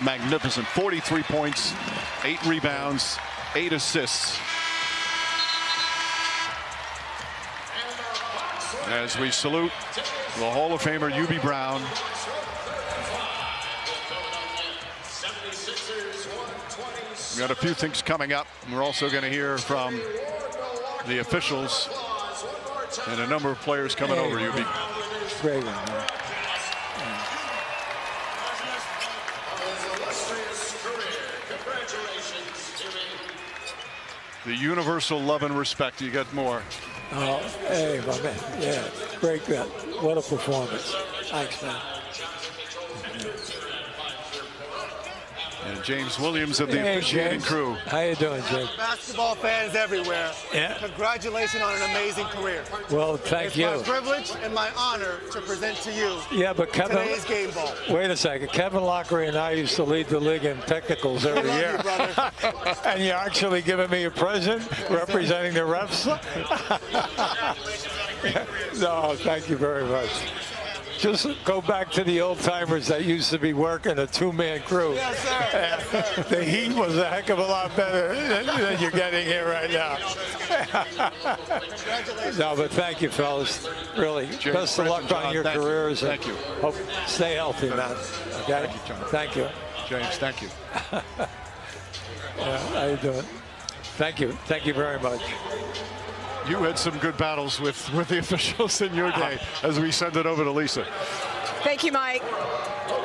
magnificent. 43 points, 8 rebounds, 8 assists. As we salute the Hall of Famer Hubie Brown. We got a few things coming up. We're also going to hear from the officials and a number of players coming over, Hubie. Great one, man. The universal love and respect. You got more. Oh, hey, my man. Yeah, great. What a performance. Thanks, man. And James Williams of the officiating crew. How you doing, James? Basketball fans everywhere. Yeah. Congratulations on an amazing career. Well, thank you. It's my privilege and my honor to present to you today's game ball. Wait a second. Kevin Lockery and I used to lead the league in technicals every year. You, brother. And you're actually giving me a present representing the refs? No, thank you very much. Just go back to the old timers that used to be working a two-man crew. Yes, sir. The heat was a heck of a lot better than you're getting here right now. No, but thank you, fellas. Really, James, best of luck on your careers. Thank you. Hope stay healthy, man. Okay. Thank you, John. Thank you. James, thank you. Yeah, how you doing? Thank you. Thank you very much. You had some good battles with the officials in your day as we send it over to Lisa. Thank you, Mike.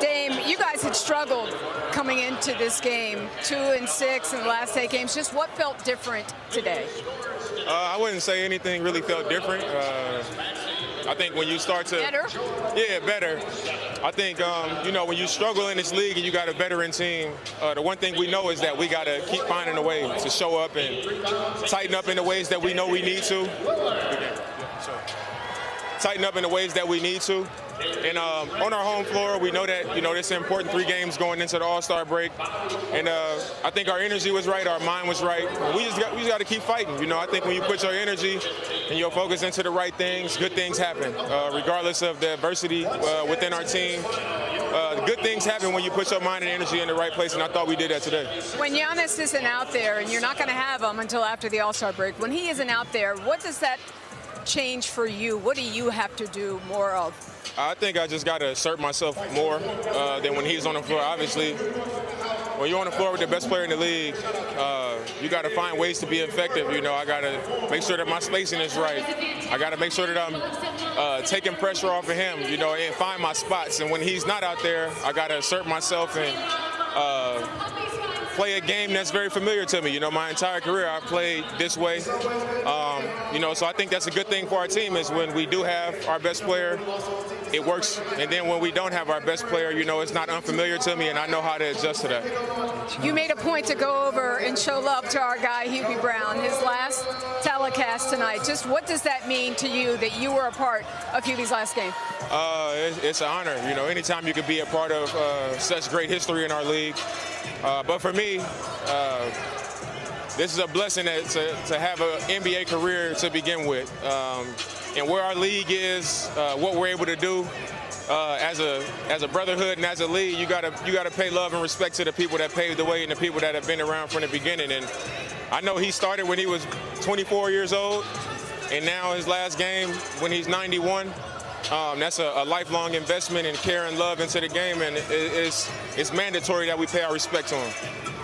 Dame, you guys had struggled coming into this game, 2-6 in the last 8 games. Just what felt different today? I wouldn't say anything really felt different. I think when you start to... Better? Yeah, better. I think, you know, when you struggle in this league and you got a veteran team, the one thing we know is that we got to keep finding a way to show up and tighten up in the ways that we know we need to. Tighten up in the ways that we need to. And on our home floor, we know that, you know, it's important 3 games going into the All-Star break. And I think our energy was right, our mind was right. We just got to keep fighting. You know, I think when you put your energy and your focus into the right things, good things happen, regardless of the adversity within our team. Good things happen when you put your mind and energy in the right place, and I thought we did that today. When Giannis isn't out there, and you're not going to have him until after the All-Star break, when he isn't out there, what does that change for you? What do you have to do more of? I think I just got to assert myself more than when he's on the floor. Obviously, when you're on the floor with the best player in the league, you got to find ways to be effective. You know, I got to make sure that my spacing is right. I got to make sure that I'm taking pressure off of him, you know, and find my spots. And when he's not out there, I got to assert myself and play a game that's very familiar to me. You know, my entire career I've played this way. You know, so I think that's a good thing for our team is when we do have our best player, it works. And then when we don't have our best player, you know, it's not unfamiliar to me, and I know how to adjust to that. You made a point to go over and show love to our guy, Hubie Brown, his last telecast tonight. Just what does that mean to you that you were a part of Hubie's last game? It's an honor. You know, anytime you could be a part of such great history in our league. But for me, this is a blessing to have an NBA career to begin with. And where our league is, what we're able to do as a brotherhood and as a league, you gotta pay love and respect to the people that paved the way and the people that have been around from the beginning. And I know he started when he was 24 years old, and now his last game when he's 91. That's a lifelong investment in care and love into the game, and it's mandatory that we pay our respect to him.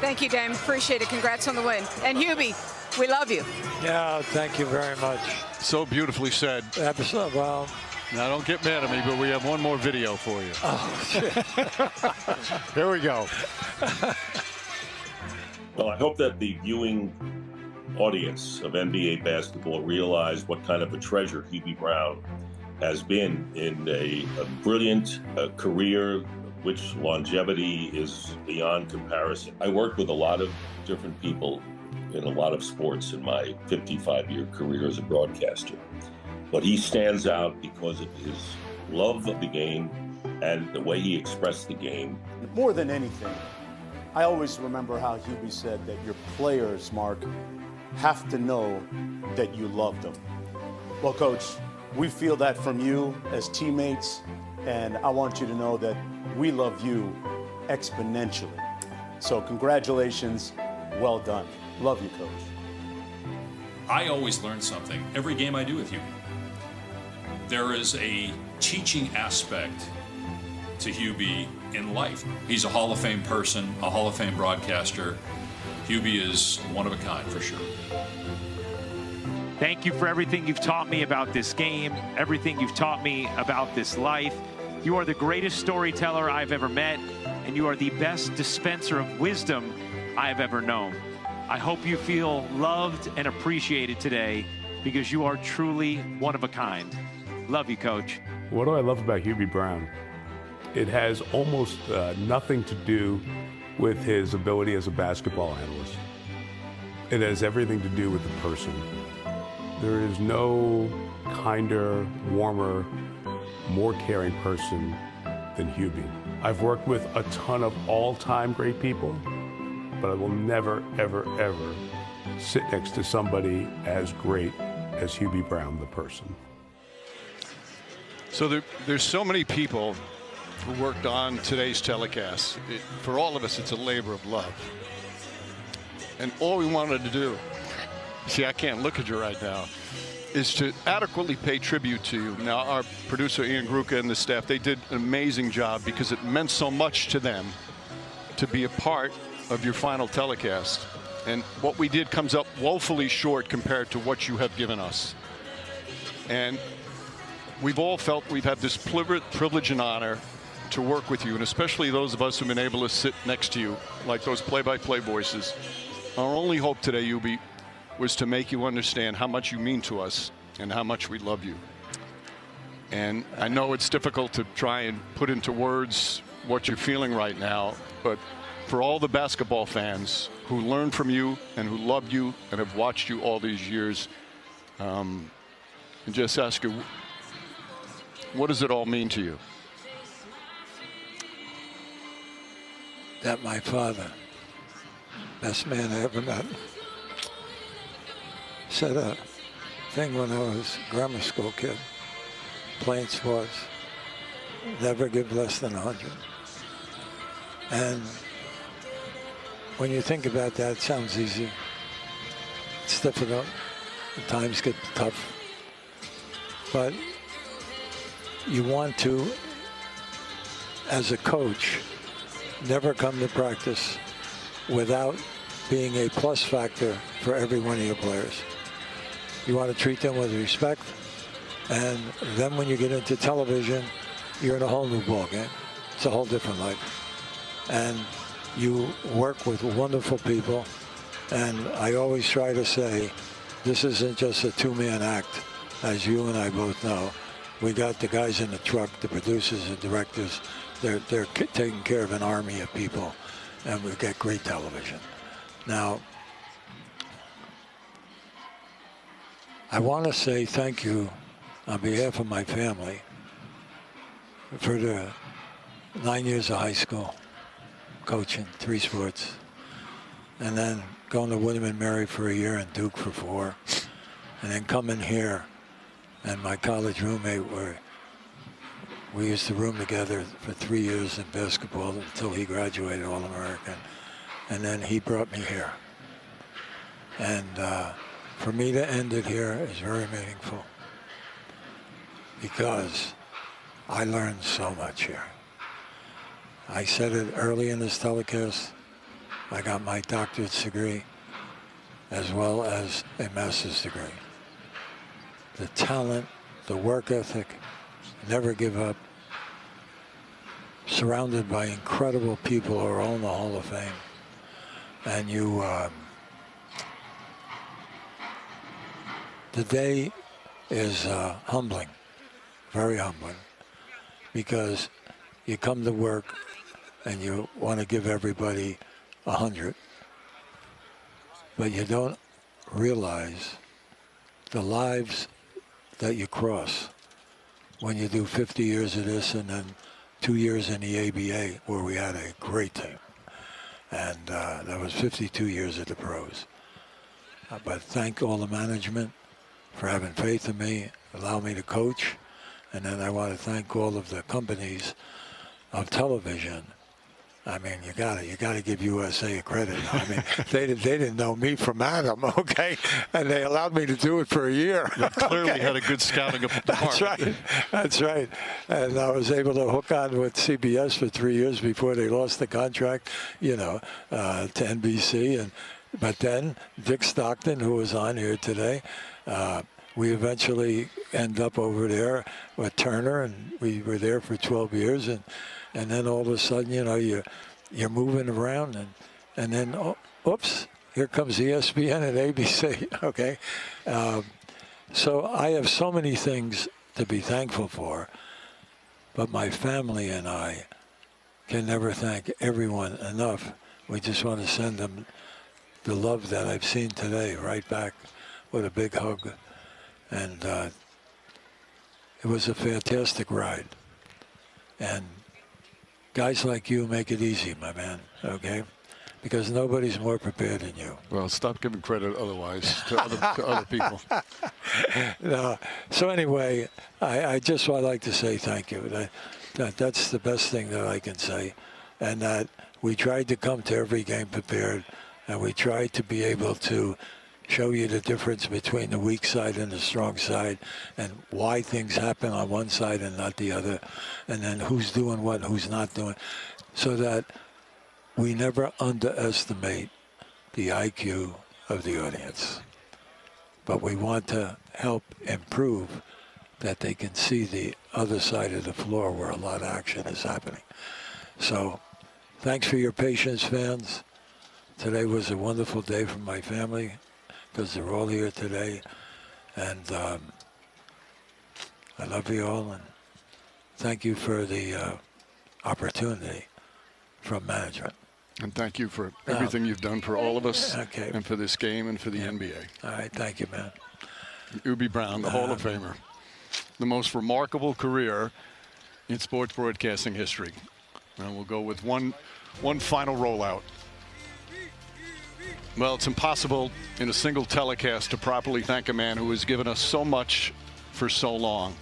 Thank you, Dame. Appreciate it. Congrats on the win. And Hubie, we love you. Yeah, thank you very much. So beautifully said. Well, now don't get mad at me, but we have one more video for you. oh, shit. Here we go. Well, I hope that the viewing audience of NBA basketball realize what kind of a treasure Hubie Brown has been in a brilliant career, which longevity is beyond comparison. I worked with a lot of different people in a lot of sports in my 55-year career as a broadcaster. But he stands out because of his love of the game and the way he expressed the game. More than anything, I always remember how Hubie said that your players, Mark, have to know that you love them. Well, Coach, we feel that from you as teammates, and I want you to know that we love you exponentially. So congratulations. Well done. Love you, Coach. I always learn something every game I do with Hubie. There is a teaching aspect to Hubie in life. He's a Hall of Fame person, a Hall of Fame broadcaster. Hubie is one of a kind for sure. Thank you for everything you've taught me about this game, everything you've taught me about this life. You are the greatest storyteller I've ever met, and you are the best dispenser of wisdom I've ever known. I hope you feel loved and appreciated today because you are truly one of a kind. Love you, Coach. What do I love about Hubie Brown? It has almost nothing to do with his ability as a basketball analyst. It has everything to do with the person. There is no kinder, warmer, more caring person than Hubie. I've worked with a ton of all-time great people, but I will never, ever, ever sit next to somebody as great as Hubie Brown, the person. So there's so many people who worked on today's telecast. For all of us, it's a labor of love. And all we wanted to do, see, I can't look at you right now, is to adequately pay tribute to you. Now, our producer, Ian Gruca, and the staff, they did an amazing job because it meant so much to them to be a part of your final telecast. And what we did comes up woefully short compared to what you have given us. And we've all felt we've had this privilege and honor to work with you, and especially those of us who've been able to sit next to you, like those play-by-play voices. Our only hope today, Hubie, was to make you understand how much you mean to us and how much we love you. And I know it's difficult to try and put into words what you're feeling right now, but for all the basketball fans who learned from you and who loved you and have watched you all these years, and just ask you, what does it all mean to you? That my father, best man I ever met, said a thing when I was a grammar school kid, playing sports, never give less than 100. And when you think about that, it sounds easy. It's difficult. Times get tough. But you want to, as a coach, never come to practice without being a plus factor for every one of your players. You want to treat them with respect, and then when you get into television, you're in a whole new ballgame. It's a whole different life. And you work with wonderful people, and I always try to say, this isn't just a two-man act, as you and I both know. We got the guys in the truck, the producers and directors. They're taking care of an army of people, and we get great television. Now, I want to say thank you on behalf of my family for the 9 years of high school, coaching 3 sports, and then going to William & Mary for a year and Duke for 4, and then coming here. And my college roommate, we used to room together for 3 years in basketball until he graduated All-American. And then he brought me here. And for me to end it here is very meaningful because I learned so much here. I said it early in this telecast. I got my doctorate's degree as well as a master's degree. The talent, the work ethic, never give up, surrounded by incredible people who are all in the Hall of Fame. And you, the day is humbling, very humbling, because you come to work and you want to give everybody 100, but you don't realize the lives that you cross when you do 50 years of this and then 2 years in the ABA where we had a great team. And that was 52 years of the pros. But thank all the management for having faith in me, allow me to coach. And then I want to thank all of the companies of television I mean, you gotta give USA a credit. I mean, they didn't know me from Adam, okay, and they allowed me to do it for a year. They clearly had a good scouting department. That's right. And I was able to hook on with CBS for 3 years before they lost the contract, you know, to NBC. But then Dick Stockton, who was on here today, we eventually end up over there with Turner, and we were there for 12 years, and then all of a sudden, you know, you're moving around, and then, oops, here comes ESPN and ABC, okay? So I have so many things to be thankful for, but my family and I can never thank everyone enough. We just want to send them the love that I've seen today right back with a big hug. And it was a fantastic ride. And guys like you make it easy, my man, okay? Because nobody's more prepared than you. Well, stop giving credit otherwise to other people. No. So anyway, I just would like to say thank you. That's the best thing that I can say. And that we tried to come to every game prepared, and we tried to be able to show you the difference between the weak side and the strong side, and why things happen on one side and not the other, and then who's doing what, who's not doing, so that we never underestimate the IQ of the audience. But we want to help improve that they can see the other side of the floor where a lot of action is happening. So thanks for your patience, fans. Today was a wonderful day for my family, because they're all here today. And I love you all, and thank you for the opportunity from management. And thank you for everything you've done for all of us, and for this game, and for the NBA. All right, thank you, man. Hubie Brown, the Hall of Famer. The most remarkable career in sports broadcasting history. And we'll go with one final rollout. Well, it's impossible in a single telecast to properly thank a man who has given us so much for so long.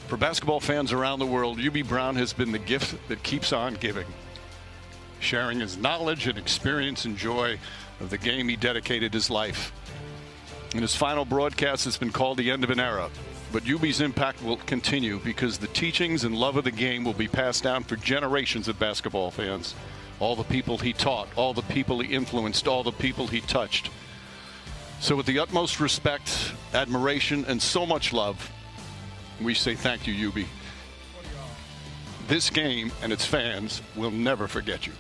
For basketball fans around the world, Hubie Brown has been the gift that keeps on giving. Sharing his knowledge and experience and joy of the game, he dedicated his life. And his final broadcast has been called the end of an era. But Hubie's impact will continue, because the teachings and love of the game will be passed down for generations of basketball fans. All the people he taught, all the people he influenced, all the people he touched. So with the utmost respect, admiration, and so much love, we say thank you, Hubie. This game and its fans will never forget you.